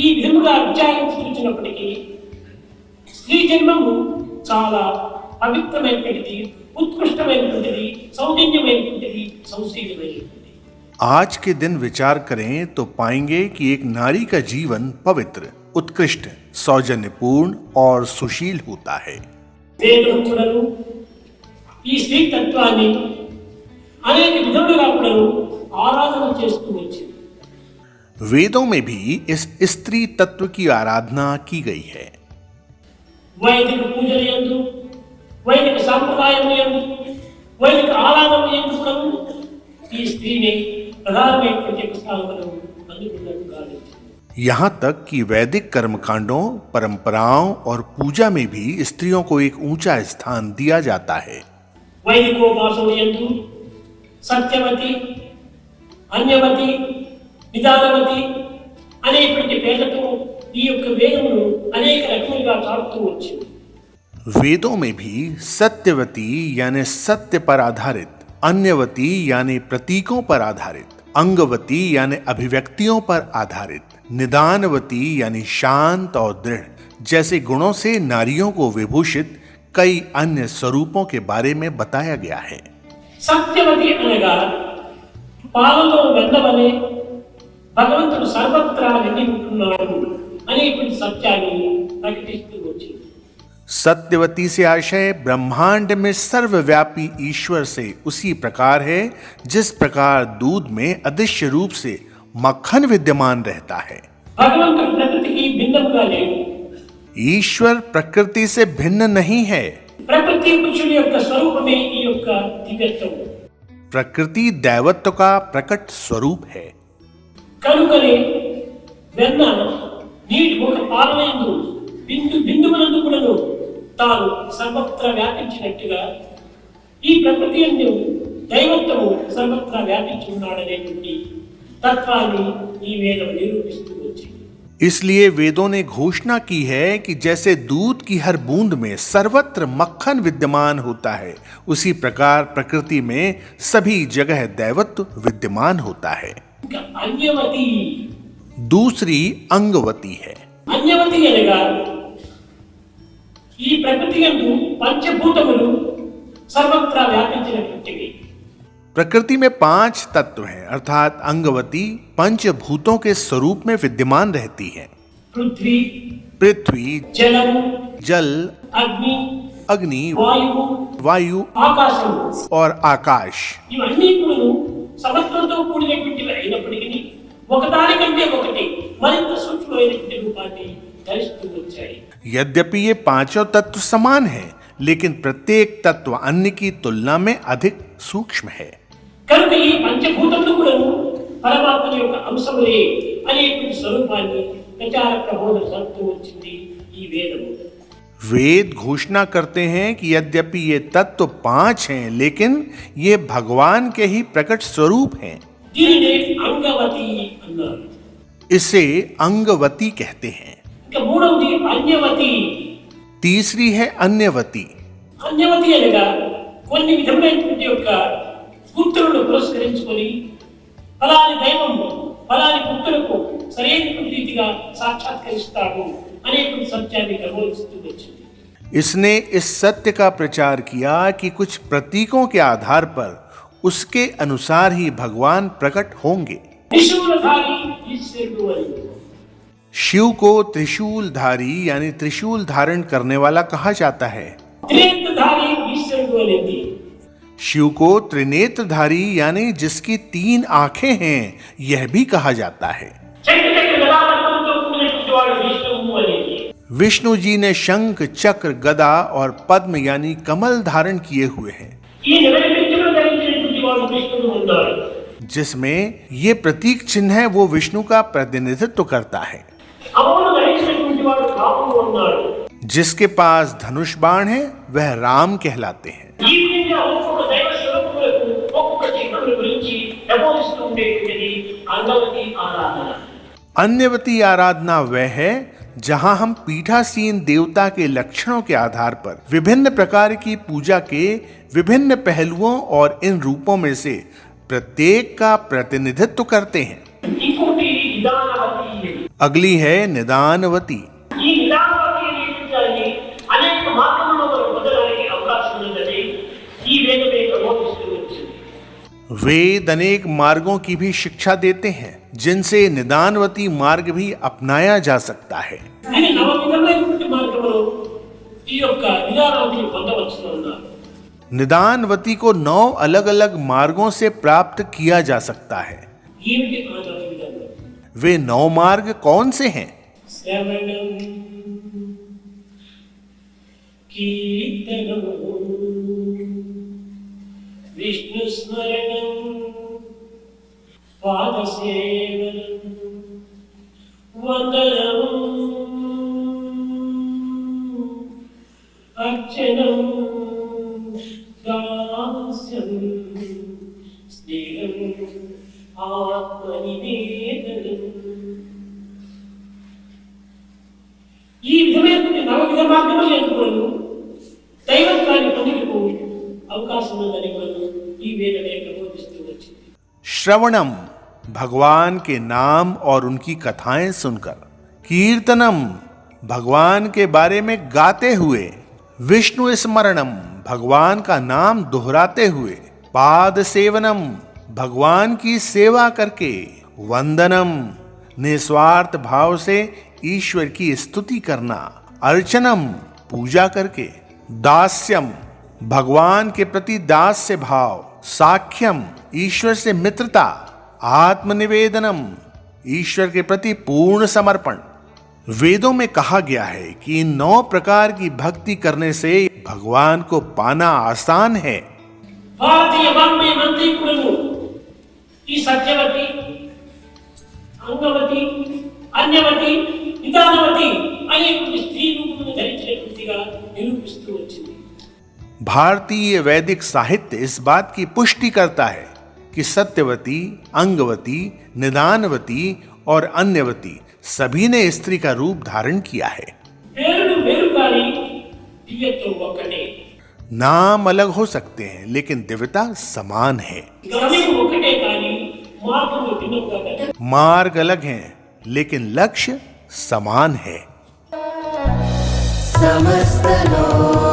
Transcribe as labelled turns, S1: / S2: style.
S1: ఈ విధముగా అధ్యాయం చూసినప్పటికీ స్త్రీ జన్మము చాలా పవిత్రమైనటువంటిది, उत्कृष्टమైనటువంటిది, సౌజన్యమైనటువంటిది, సౌశీల్యమైనటువంటిది।
S2: आज के दिन विचार करें तो पाएंगे कि एक नारी का जीवन पवित्र, उत्कृष्ट, सौजन्यपूर्ण और सुशील होता है।
S1: వేదములను ఈ స్త్రీ తత్వాన్ని అనేక విధములుగా కూడా ఆరాధన చేస్తూ వచ్చింది।
S2: वेदों में भी इस स्त्री तत्व की आराधना की गई है।
S1: వైదిక పూజలందు, వైదిక సంప్రదాయములందు, వైదిక ఆరాధనలందు కూడా ఈ స్త్రీని ప్రధానమైనటువంటి స్థానంలో అందుకున్నట్టుగా
S2: यहाँ तक कि वैदिक कर्मकांडों, परंपराओं और पूजा में भी स्त्रियों को एक ऊंचा स्थान दिया जाता है।
S1: వైదికోపాసనయందు సత్యవతి, అన్యవతి, నిదానవతి అనేటువంటి పేర్లతో ఈ యొక్క వేదమును అనేక రకములుగా చాటుతూ వచ్చింది।
S2: वेदों में भी सत्यवती यानी सत्य पर आधारित, अन्यवती यानी प्रतीकों पर आधारित, अंगवती यानी अभिव्यक्तियों पर आधारित, निदानवती यानी शांत और दृढ़ जैसे गुणों से नारियों को विभूषित कई अन्य स्वरूपों के बारे में बताया गया है।
S1: సత్యవతి అనగా పాలలో వెన్నవలే భగవంతుడు సర్వత్రా నిండి ఉంటున్నాడు అనేటువంటి సత్యాన్ని ప్రకటిస్తూ వచ్చింది।
S2: सत्यवती से आशय ब्रह्मांड में सर्वव्यापी ईश्वर से उसी प्रकार है जिस प्रकार दूध में अदृश्य रूप से मक्खन विद्यमान रहता है।
S1: భగవంతుడు ప్రకృతికి భిన్నముగా లేడు।
S2: ईश्वर प्रकृति से भिन्न नहीं है।
S1: ప్రకృతి పురుషుని యొక్క స్వరూపమే ఈ యొక్క దివ్యత్వం।
S2: प्रकृति दैवत्व का प्रकट स्वरूप है।
S1: కనుకనే వెన్న నీటి ఒక పాలనందు బిందు బిందువునందు కూడాను తాను సర్వత్రా వ్యాపించినట్టుగా ఈ ప్రకృతి యందు దైవత్వము సర్వత్రా వ్యాపించి ఉన్నాడనేటువంటి తత్వాన్ని ఈ వేదం నిరూపిస్తూ వచ్చింది।
S2: इसलिए वेदों ने घोषणा की है कि जैसे दूध की हर बूंद में सर्वत्र मक्खन विद्यमान होता है, उसी प्रकार प्रकृति में सभी जगह दैवत्व विद्यमान होता है।
S1: ఇంకా అన్యవతి,
S2: दूसरी अंगवती है।
S1: అన్యవతి అనగా ఈ ప్రకృతి యందు పంచభూతములు సర్వత్రా వ్యాపించినటువంటివి।
S2: प्रकृति में 5 तत्व हैं, अर्थात अंगवती पंचभूतों के स्वरूप में विद्यमान रहती है।
S1: పృథ్వీ,
S2: पृथ्वी,
S1: జలము,
S2: जल,
S1: అగ్ని,
S2: अग्नि,
S1: వాయువు,
S2: वायु
S1: ఆకాశము
S2: और आकाश।
S1: ఇవన్నీ కూడా సమత్వంతో కూడినటువంటివి అయినప్పటికీ ఒకదానికంటే ఒకటి మరింత సూక్ష్మమైనటువంటి రూపాన్ని ధరిస్తూ వచ్చాయి।
S2: यद्यपि ये पांचों तत्व समान हैं, लेकिन प्रत्येक तत्व अन्य की तुलना में अधिक सूक्ष्म है।
S1: కనుక ఈ పంచభూతములు కూడా పరమాత్మ యొక్క అంశములే అనేటువంటి స్వరూపాన్ని ప్రచార ప్రబోధన చేస్తూ వచ్చింది ఈ వేదము।
S2: वेद घोषणा करते हैं कि यद्यपि ये तत्व 5 हैं, लेकिन ये भगवान के ही प्रकट स्वरूप हैं।
S1: దీనినే అంగవతి అన్నారు।
S2: इसे अंगवती कहते हैं।
S1: ఇక మూడవది అన్యవతి।
S2: तीसरी है अन्यवती।
S1: అన్యవతి అనగా కొన్ని విధమైనటువంటి యొక్క గుర్తులను పురస్కరించుకొని ఫలాని దైవము ఫలాని గుర్తులకు సరైనటువంటి రీతిగా సాక్షాత్కరిస్తాడు అనేటువంటి సత్యాన్ని ప్రబోధిస్తూ వచ్చింది।
S2: इसने इस सत्य का प्रचार किया कि कुछ प्रतीकों के आधार पर उसके अनुसार ही भगवान प्रकट होंगे।
S1: త్రిశూలధారి ఈశ్వరుడు అని।
S2: शिव को त्रिशूलधारी यानी त्रिशूल धारण करने वाला कहा जाता है।
S1: త్రినేత్రధారి ఈశ్వరుడు అనేది।
S2: शिव को त्रिनेत्रधारी यानी जिसकी 3 आंखें हैं यह भी कहा जाता है। विष्णु जी ने शंख, चक्र, गदा और पद्म यानी कमल धारण किए हुए हैं, जिसमें ये प्रतीक चिन्ह है वो विष्णु का प्रतिनिधित्व करता है। जिसके पास धनुष बाण है वह राम कहलाते हैं। अन्यवती आराधना वह है जहां हम पीठासीन देवता के लक्षणों के आधार पर विभिन्न प्रकार की पूजा के विभिन्न पहलुओं और इन रूपों में से प्रत्येक का प्रतिनिधित्व करते हैं। अगली है निदानवती।
S1: ఈ నిదానవతి అనేటువంటి అనేక మార్గంలో మనం పొందడానికి అవకాశం ఉన్నదని ఈ వేదమే ప్రబోధిస్తూ వచ్చింది।
S2: वेद अनेक मार्गों की भी शिक्षा देते हैं जिनसे निदानवती मार्ग भी अपनाया जा सकता है।
S1: ఇది నవవిధమైనటువంటి మార్గంలో ఈ యొక్క నిదానవతిని పొందవచ్చునన్నారు।
S2: निदानवती को 9 अलग अलग मार्गों से प्राप्त किया जा सकता है।
S1: ఏమిటి ఆ నవవిధములు?
S2: वे 9 मार्ग कौन से हैं?
S1: శ్రవణం, కీర్తనం, విష్ణు స్మరణం, పాదసేవనం, వందనం, అర్చనం, దాస్యం, స్నేహం, ఆత్మనివేదనం। ఈ విధమైనటువంటి నవవిధ మార్గములు ఎన్నుకోను దైవత్వాన్ని పొందుటకు అవకాశం ఉందని మనము ఈ వేదమే ప్రబోధిస్తూ వచ్చింది।
S2: श्रवणम, भगवान के नाम और उनकी कथाएं सुनकर। कीर्तनम, भगवान के बारे में गाते हुए। विष्णु स्मरणम, भगवान का नाम दोहराते हुए। पाद सेवनम, भगवान की सेवा करके। वंदनम, निस्वार्थ भाव से ईश्वर की स्तुति करना। अर्चनम, पूजा करके। दास्यम, भगवान के प्रति दास्य भाव। साख्यम, ईश्वर से मित्रता। आत्मनिवेदनम, ईश्वर के प्रति पूर्ण समर्पण। वेदों में कहा गया है कि इन 9 प्रकार की भक्ति करने से भगवान को पाना आसान है।
S1: భారతీయ వాంగ్మయ మంత్రికులను ఈ సత్యవతి, అంగవతి, అన్యవతి, నిదానవతి అనేటువంటి స్త్రీ రూపమును ధరించినటువంటిగా నిరూపిస్తూ వచ్చింది।
S2: भारतीय वैदिक साहित्य इस बात की पुष्टि करता है कि सत्यवती, अंगवती, निदानवती और अन्यवती सभी ने स्त्री का रूप धारण किया है।
S1: పేరును వేరు కానీ దివ్యత్వం ఒక్కటే।
S2: नाम अलग हो सकते हैं लेकिन दिव्यता समान है।
S1: గమ్యం ఒకటే కానీ మార్గము భిన్నంగా కలదు।
S2: मार्ग अलग हैं लेकिन लक्ष्य समान है।
S3: समस्त लोक